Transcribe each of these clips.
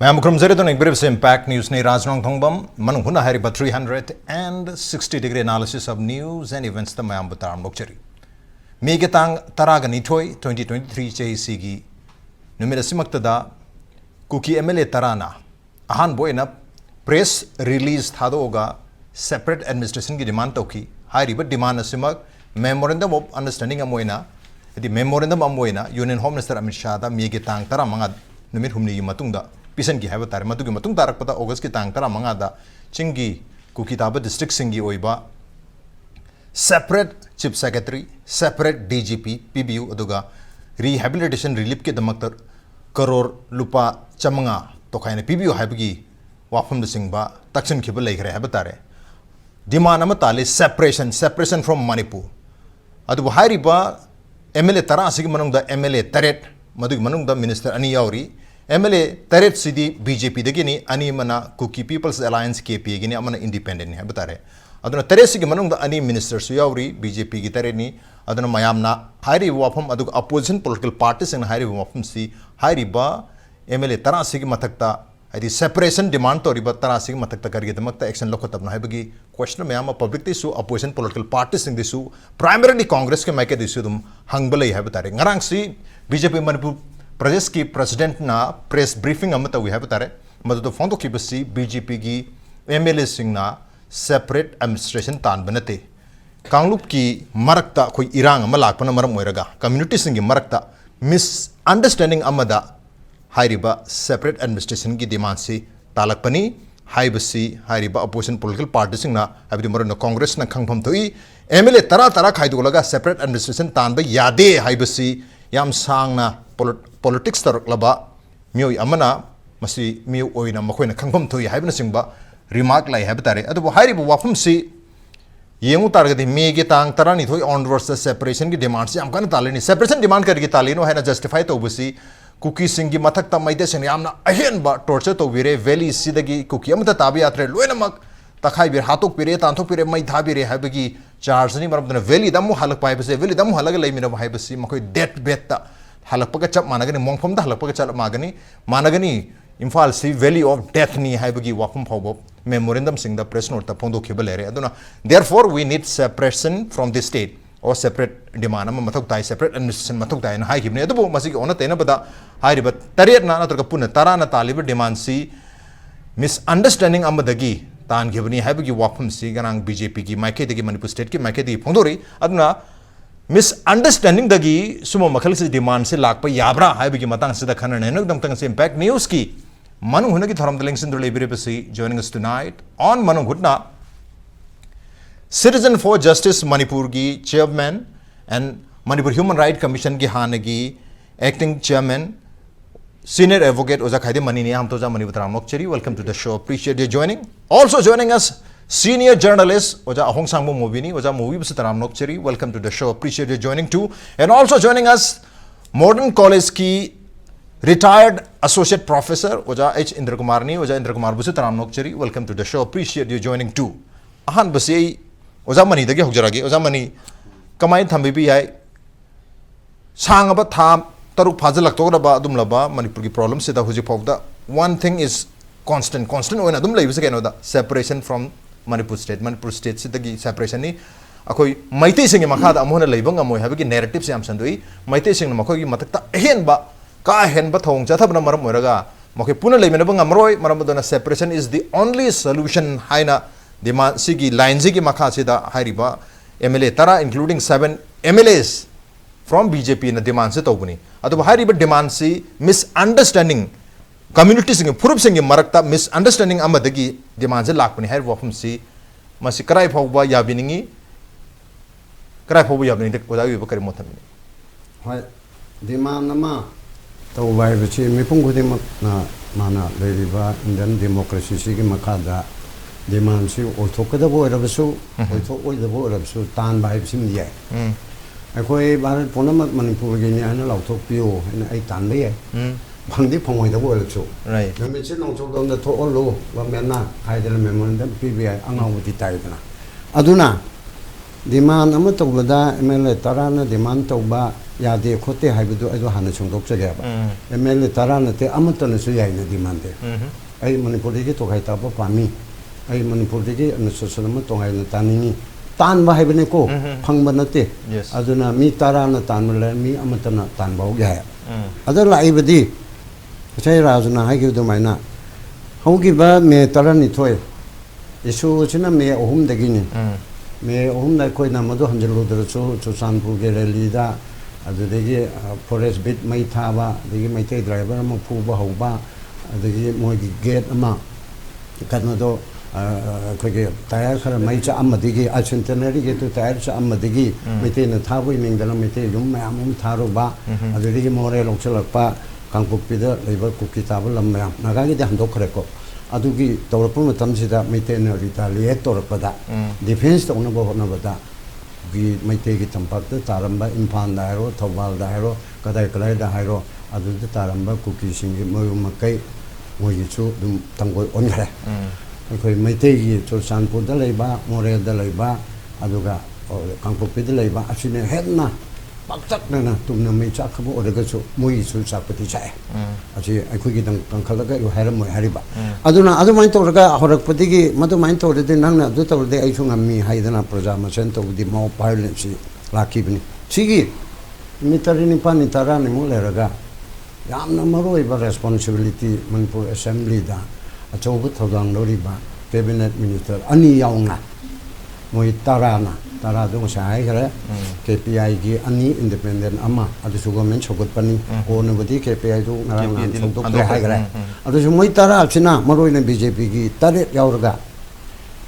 Mamukrum Zeriton Exhibits Impact News ni Raj Nongthombam, Manung Hutna Hariba 360-degree analysis of news and events the Mayam Bataram Lokcheri. Megatang Taragani Toy 2023 JCG Numidasimaktada Kuki MLA Tarana Ahan Boyna press release Hadoga separate administration ki demand toki Hariba demand asimak memorandum of understanding amoina the memorandum amoina Union Home Minister Amit Shah da Megatang Taramanga Numid Humni Matunda Pisan ki have tare matugi matung tarak pata August ki tang tara mangada chingi kukitaba district singi oiba separate chief secretary separate DGP PBU aduga rehabilitation relief ke damaktar karor lupa chamanga to khaine PBU habgi wafam singba taksin khibal lai khare habtare demand amatale separation from Manipur adu hairi ba MLA tara asigi manung da MLA taret madugi manung da minister ani yauri MLA Taret City BJP degini ani mana Kuki People's Alliance KP gini amana independent hai batare aduna Taret City manung da ani ministers yauri BJP gi tare ni aduna mayamna hairi wafam adu opposition political parties and hairi wafam si hairi ba MLA Tara City matakta adi separation demand to riba Tara City matakta kargi damakta action lokotab na haibagi question mayama public tisu opposition political parties in disu primarily Congress ke maike disu dum hangbalai hai batare ngarang si BJP Manipur Pradesh ki president na press briefing amata we have tare madu to fondo ki basi BJP ki MLA sing na separate administration tan banate Kanglup ki marakta koi irang amalak pana maram moiraga community sing ki marakta misunderstanding amada hairiba separate administration ki demand si talak pani hai basi hairiba opposition political party sing na abdi maru na Congress na khangpham thoi MLA tara khaidu laga separate administration tan ba yade hai basi yam sang na politics tarak laba mioi amana masi miu oina makoina khangpham thoi haibna singba remark lai habtare adu hairi bu wafum si yengu targadi mege tang tarani thoi onwards the separation ki demands am kana taleni separation demand kargi taleno haina justify to busi cookie singi mathak ta maide sen yamna ahen ba torture to vire valley sidagi cookie amata tabi atre loinamak takhai bir hatok pire tanthok pire mai thabire habagi charge ni maram valley damu halak pai base valley damu halak lai mina bai basi makoi debt bet ta halak paga chap managani mongphom da halak paga chap managani Imphal si valley of death ni haibagi wafum phawbo memorandum sing the press note ta phondo khibale aduna therefore we need separation from the state or separate demand ama mathok tai separate administration mathok tai na hai khibne adu masigi ona tena bada hai riba tariat na natraka puna tarana taliba demand si misunderstanding amadagi tan khibni haibagi wafum si ganang BJP ki maike degi Manipur state ki maike degi phondori aduna misunderstanding dagi sumo makhal se demand se lakpa yabra haibagi matang sida khana nenok dam tang se impact news ki Manung Hutna ki thoram the links in the library joining us tonight on Manung Hutna Citizen for Justice Manipur ki chairman and Manipur Human Rights Commission ki hanagi acting chairman senior advocate Oza Khaidem Mani ni ham toza Manipur Ramokcheri welcome to the show appreciate your joining also joining us senior journalist Oja Ahong Sangbo Mobi ni Oja Mobi Bsitaram Nokcheri welcome to the show appreciate your joining too and also joining us Modern College ki retired associate professor Oja H Indrakumar ni Oja Indrakumar Bsitaram Nokcheri welcome to the show appreciate your joining too ahan basi Oja Mani dagi hokjaragi Oja Mani kamai thambi bi hai sangaba tham taruk phajalak tograba adum laba Manipur ki problem se da hoji phawda one thing is constant oina adum leibse keno da separation from Manipur state se dagi separation ni akoi maite singi makhada amona leibang amoi habagi narrative se am sandoi maite sing makoi gi matakta hen ba ka hen ba thong chathabna maram moiraga makoi puna leimena bang amroi maram dona separation is the only solution haina dema sigi line sigi makha se da hairiba MLA tara including 7 MLAs from BJP na demand se tawbuni adu hairiba demand si misunderstanding community sing purup sing marakta misunderstanding amadagi demand se lakpani hair wafum si masi karai phawba yabiningi de oda yu bakari mothamni hai demand nama to vai bichi mipung gudi na mana leriba Indian democracy sigi makada demand si othokada bo rabasu othok oi dabo rabasu tan bai sim ye akoi bar ponam Manipur gi ni ana lauthok pio ai tan le bangdi phongoi dabo rabasu right me se nong chok dom da tho lo wa mena khai dela memorandum PBI angaw di tai dana aduna demand ama tawda MLA tarana demand tawba ya de khote haibudu ado hana chungdok chage ba MLA tarana te amatana su yaina demand de ai Manipuri ki to khai ta pa pami ai Manipuri ki anasosama to ngai na tanini tan ba haibane ko phangba nate aduna mi tarana tanmala mi amatana tanbau ya ada laibadi chai rajuna hai ki do maina haugi ba me tarani thoi isu china me ohum dagini me ohum na koi na madu hanjalo dra chu sanpur ge relida adudegi forest bit mai thaba degi mai te driver ma phu ba hoba adegi moi gi gate ama kanno do koi ge tayar khara mai cha amadegi a centenary ge to tayar cha amadegi mai te na thaboi ning dala mai te yum ma am tharo ba adudegi more long chalak pa kangpuk pida leiba kuki taba lam ma naga ge han do khare ko adugi tawrapun matamsida maitena retaliate torpada defense to na bo na bada gi maite gi tampakta taramba imphal da hero thobal da hero kadai kalai da hero adu taramba kuki singi moyu makai moyi chu dum tangoi on khare khoi maite gi chu sanpur da leiba more da leiba aduga kangpokpi da leiba asine hedna baktak na tumna mai cha khabo oraga chu moi chu cha pati cha achi akhoi gi dang kangkhalaga yu haram moi hariba aduna adu mai to raga horak pati gi madu mai to de nang na du to de ai chu ngam mi haidana praja ma sen to di mau violence laki bini chigi mitari ni pani tarani mu le raga yamna maroi ba responsibility Manipur assembly da acho bu thodang lori ba cabinet minister ani yaunga moi tarana tara do sai kare KPI gi ani independent ama adu su government chogot pani ko no bodi KPI do ngarang ngang chok to hai kare adu su moi tara china maroi na BJP gi tare yaurga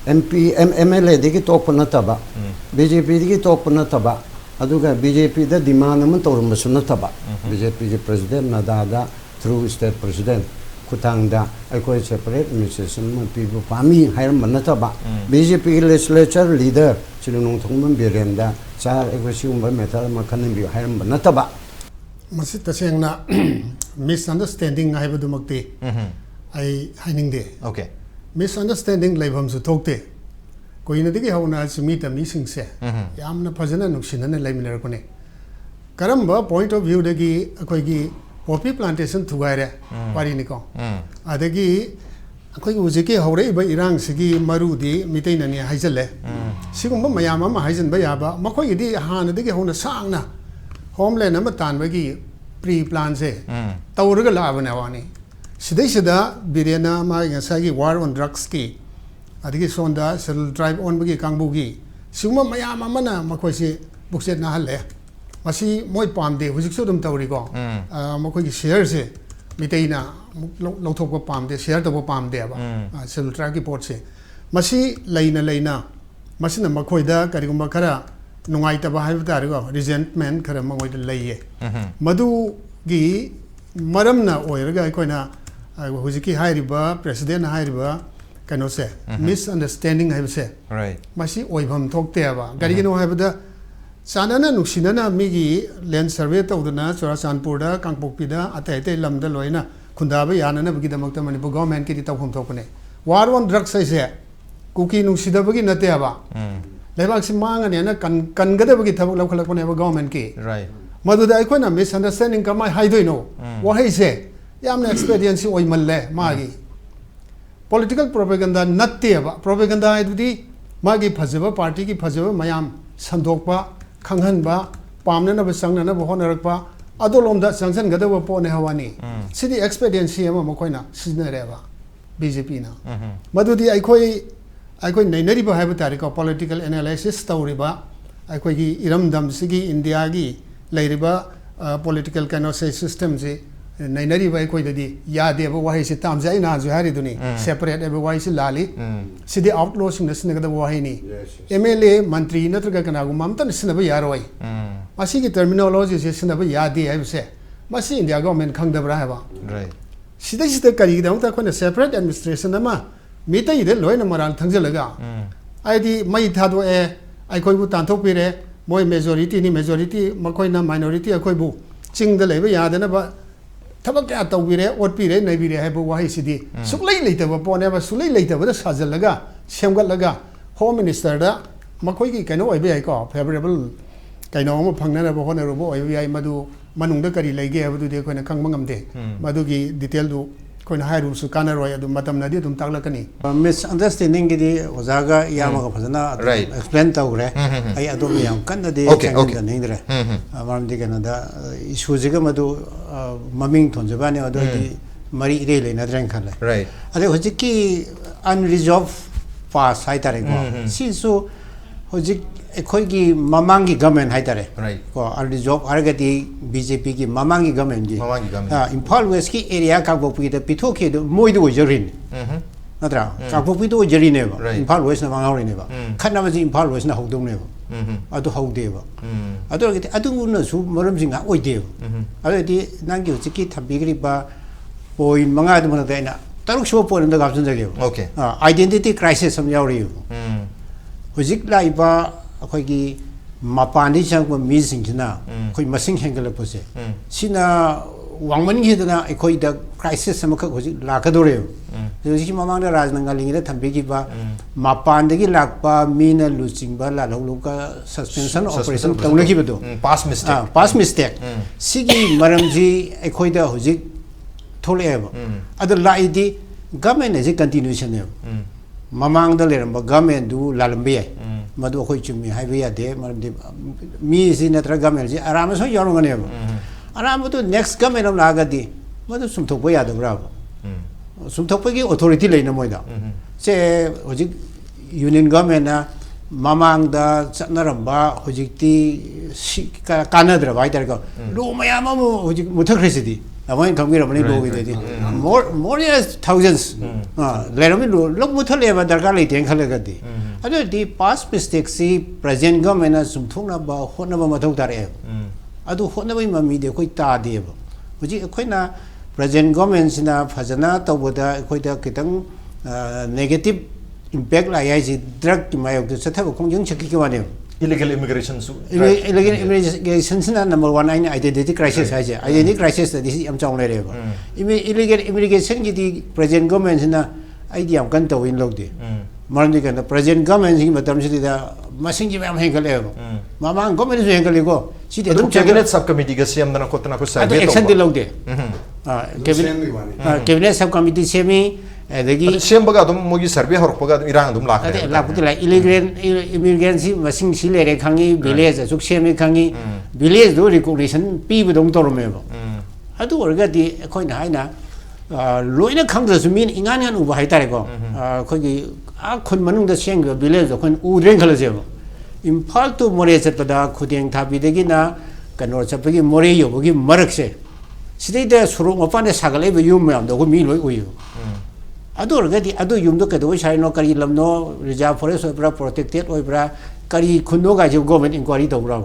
MP MLA de gi top na taba BJP gi top na taba adu ga BJP da demand man torum masuna taba BJP gi president na da through state president kutangda aikoi separate administration ma people pami hairam manataba BJP legislature leader Raj Nongthombam birenda char ekosium ba metal ma khanin bi hairam manataba masi tasengna misunderstanding haibadu makti ai hainingde okay misunderstanding leibham su thokte koina digi hauna simi tamni singse yamna phajana nuksinana leiminar kone karamba point of view dagi akoi gi poppy plantation thugaire pari ni ko adagi akoi ujike hore ba irang sigi marudi miteina ni haijale sigumba mayama ma haijan ba yaba makoi di hana digi hona sangna homeland am tan bagi pre plan se tawrga labana wani sidai sida birena ma ngasagi war on drugs ki adigi sonda cell tribe on bagi kangbugi sigumba mayama mana makoi se bukset na halle masi moi pamde hujik so dum tawri ko makoi ki share se miteina lauthok ko pamde share to ko pamde ba cell tribe ki port se masi leina masina makoi da karigumba khara nungai ta ba haiba tar ko resentment khara mangoi da leiye madu gi maramna oiraga koina hujiki hairiba president hairiba kano se misunderstanding haiba se right masi oibham thokte ba garigino haiba da sanana nuksinana migi land survey tawdana Churasanpur da Kangpokpi da atai lamda loina khundaba yanana bagi damakta Manipur government ki tawhum thokne war on drugs se kuki nungsidabagi nate aba lebak si mangane na kangada thabak lawkhalakpane ba government ki right madu da aikona misunderstanding kamai haidoino wahai se yamna experience oimalle magi political propaganda natte aba propaganda idudi magi phajaba party ki phajaba mayam sandokpa khanghanba pamnana ba sangnana ba honarakpa adolomda sanction gadaba pone hawani sidi experience ama makoina siznareba BJP na madudi aikoi nainari ba haiba tariko political analysis tawriba aikoi gi iramdam sigi India gi leiriba political system je nainari ba aikoi dadi yade ba wahi se tamjai na ju hari duni separate ba wahi se lali sidi outlaw sing na sinaga da wahi ni MLA mantri natraga kana gu mamta na sinaba yaroi masi gi terminology se sinaba yade ai se masi India government khangdabra haba right sida kari da ta khona separate administration ama mita ide loina maral thangjalaga aidi mai thado e aikoi bu tanthok pire moi majority makoina minority akoi bu ching da leba yadana ba thabak ya tawbire otpire naibire haibu wahi sidi suklai leitaba pone ba sulai leitaba da sajalaga semgalaga home minister da ꯃꯈꯣꯏꯒꯤ ꯀꯩꯅꯣ ꯑꯣꯏꯕ ꯌꯥꯏꯀꯣ favourable ꯀꯩꯅꯣ ꯑꯃ ꯐꯪꯅꯅꯕ ꯍꯣꯠꯅꯔꯨꯕ ꯑꯣꯏꯕ ꯌꯥꯏ ꯃꯗꯨ ꯃꯅꯨꯡꯗ ꯀꯔꯤ ꯂꯩꯒꯦ ꯍꯥꯏꯕꯗꯨꯗꯤ ꯑꯩꯈꯣꯏꯅ ꯈꯪꯕ ꯉꯝꯗꯦ ꯃꯗꯨꯒꯤ ꯗꯤꯇꯦꯜꯗꯨ ꯑꯩꯈꯣꯏꯅ ꯍꯥꯏꯔꯨꯕꯁꯨ ꯀꯥꯟꯅꯔꯣꯏ ꯑꯗꯨ ꯃꯇꯝꯅꯗꯤ ꯑꯗꯨꯝ ꯇꯥꯛꯂꯛꯀꯅꯤ misunderstanding gidi ojaga yamaga phajana explain tawre ai adom yam kannade ningdre maramdi kanada issue jiga madu maming thonjabane adodi mari ire leina dren khale right ade hojiki unresolved past hai tare ko si so hojik ekhoi mamangi government hai tare ko unresolved argati BJP ki mamangi government gi Imphal West ki area ka bopi da pithoke do moi do jorin natra ka bopi do jorin ne ba Imphal West na mangauri ne ba khanna ma ji Imphal West na hodong ne ba adu haude ba adu argati adu na su maram jing ha oide ba argati nang gi hojiki thambigri ba point manga du mana da ina taruk so point da gapsun jage ba okay identity crisis sam yauri hojik lai ba ꯑꯩꯈꯣꯏꯒꯤ ꯃꯄꯥꯟꯗꯒꯤ ꯆꯪꯉꯛꯄ ꯃꯤꯁꯤꯡꯁꯤꯅ ꯑꯩꯈꯣꯏ ꯃꯁꯤꯡ ꯍꯦꯟꯒꯠꯂꯛꯄꯁꯦ ꯁꯤꯅ ꯋꯥꯡꯃꯟꯈꯤꯗꯅ ꯑꯩꯈꯣꯏꯗ crisis ꯑꯃꯈꯛ ꯍꯧꯖꯤꯛ ꯂꯥꯛꯀꯗꯧꯔꯦꯕ ꯍꯧꯖꯤꯛꯀꯤ ꯃꯃꯥꯡꯗ ꯔꯥꯖꯅ ꯉꯜꯂꯤꯉꯩꯗ ꯊꯝꯕꯤꯈꯤꯕ ꯃꯄꯥꯟꯗꯒꯤ ꯂꯥꯛꯄ ꯃꯤꯅ ꯂꯨꯆꯤꯡꯕ ꯂꯥꯜꯍꯧꯂꯨꯞꯀ ꯁꯁꯄꯦꯟꯁꯟ ꯑꯣꯄꯔꯦꯁꯟ ꯇꯧꯅꯈꯤꯕꯗꯣ ꯄꯥꯁ ꯃꯤꯁꯇꯦꯛ ꯁꯤꯒꯤ ꯃꯔꯝꯁꯤ ꯑꯩꯈꯣꯏꯗ ꯍꯧꯖꯤꯛ ꯊꯣꯛꯂꯛꯑꯦꯕ ꯑꯗꯣ ꯂꯥꯛꯏꯗꯤ ꯒꯃꯦꯟ ꯑꯁꯤ ꯀꯟꯇꯤꯅ꯭ꯌꯨꯁꯟꯅꯦꯕ ꯃꯃꯥꯡꯗ ꯂꯩꯔꯝꯕ ꯒꯃꯦꯟꯗꯨ ꯂꯥꯜꯂꯝꯕ ꯌꯥꯏ ꯃꯗꯨ ꯑꯩꯈꯣꯏ ꯆꯨꯝꯃꯤ ꯍꯥꯏꯕ ꯌꯥꯗꯦ ꯃꯔꯝꯗꯤ ꯃꯤꯁꯤ ꯅꯠꯇ꯭ꯔꯒ ꯒꯃꯦꯟꯁꯤ ꯑꯔꯥꯟꯕꯁꯨ ꯌꯥꯎꯔꯝꯒꯅꯦꯕ ꯑꯔꯥꯟꯕꯗꯨ ꯅꯦꯛꯁ ꯒꯃꯦꯟ ꯑꯃ ꯂꯥꯛꯑꯒꯗꯤ ꯃꯗꯨ ꯆꯨꯝꯊꯣꯛꯄ ꯌꯥꯗꯕ꯭ꯔꯥꯕ ꯆꯨꯝꯊꯣꯛꯄꯒꯤ ꯑꯣꯊꯣꯔꯤꯇꯤ ꯂꯩꯅ ꯃꯣꯏꯗ ꯁꯦ ꯍꯧꯖꯤꯛ ꯌꯨꯅꯤꯌꯟ ꯒꯃꯦꯟꯅ ꯃꯃꯥꯡꯗ ꯆꯠꯅꯔꯝꯕ ꯍꯧꯖꯤꯛꯇꯤ ꯀꯥꯟꯅꯗ꯭ꯔꯕ ꯍꯥꯏꯇꯥꯔꯦꯀꯣ ꯂꯣ ꯃꯌꯥꯝ ꯑꯃ ꯍꯧꯖꯤꯛ ꯃꯨꯊꯈ꯭ꯔꯤꯁꯤꯗꯤ ꯑꯃꯣꯏꯅ ꯈꯪꯕꯤꯔꯝꯕꯅꯤ ꯂꯣꯒꯤꯗꯗꯤ more than thousands ꯂꯩꯔꯝꯃꯤ ꯂꯣ ꯃꯨꯊꯠꯂꯦꯕ ꯗꯔꯀꯥꯔ ꯂꯩꯇꯦꯅ ꯈꯜꯂꯒꯗꯤ ꯑꯗꯨꯗꯤ ꯄꯥꯁ ꯃꯤꯁꯇꯦꯛꯁꯤ ꯄ꯭ꯔꯖꯦꯟ ꯒꯃꯦꯟꯅ ꯆꯨꯝꯊꯣꯛꯅꯕ ꯍꯣꯠꯅꯕ ꯃꯊꯧ ꯇꯥꯔꯛꯑꯦꯕ ꯑꯗꯨ ꯍꯣꯠꯅꯕꯒꯤ ꯃꯃꯤꯗꯤ ꯑꯩꯈꯣꯏ ꯇꯥꯗꯦꯕ ꯍꯧꯖꯤꯛ ꯑꯩꯈꯣꯏꯅ ꯄ꯭ꯔꯖꯦꯟ ꯒꯃꯦꯟꯁꯤꯅ ꯐꯖꯅ ꯇꯧꯕꯗ ꯑꯩꯈꯣꯏꯗ ꯈꯤꯇꯪ ꯅꯦꯒꯦꯇꯤꯚ ꯏꯝꯄꯦꯛ ꯂꯥꯛꯑꯦ ꯍꯥꯏꯁꯤ ꯗ꯭ꯔꯒꯀꯤ ꯃꯥꯌꯣꯛꯇ ꯆꯠꯊꯕ ꯈꯣꯡꯖꯪ ꯆꯠꯈꯤꯕ ꯋꯥꯅꯦꯕ illegal immigration su illegal immigration sina number 1 aina identity crisis hai je identity crisis da di am chong le re ba illegal immigration gi di present government sina ai di am kan to in log de maram di kan present government gi matam si da masing gi am hengale ba mama government su hengale ko si de dum cabinet subcommittee ga siam dana kotna ko sai be action di log de cabinet subcommittee semi adagi sembaga dum mogi survey horpaga irang dum lak lakputi la illegal immigration masing si lere khangi village asuk semi khangi village do recognition pi budong torme ba adu orga di khoina haina loina khangdasu min ingan ngan uba haitare ko khogi a khun manung da seng village khun udren khalaje ba imphal to more chatpada khudeng thabi degi na kanor chapagi more yobogi marakse sidai da surung opane sagale be yum yam do mi loi uyu adu orgadi adu yumdo kado saino kari lamno reserve forest oibra protected oibra kari khunno ga je government inquiry tobra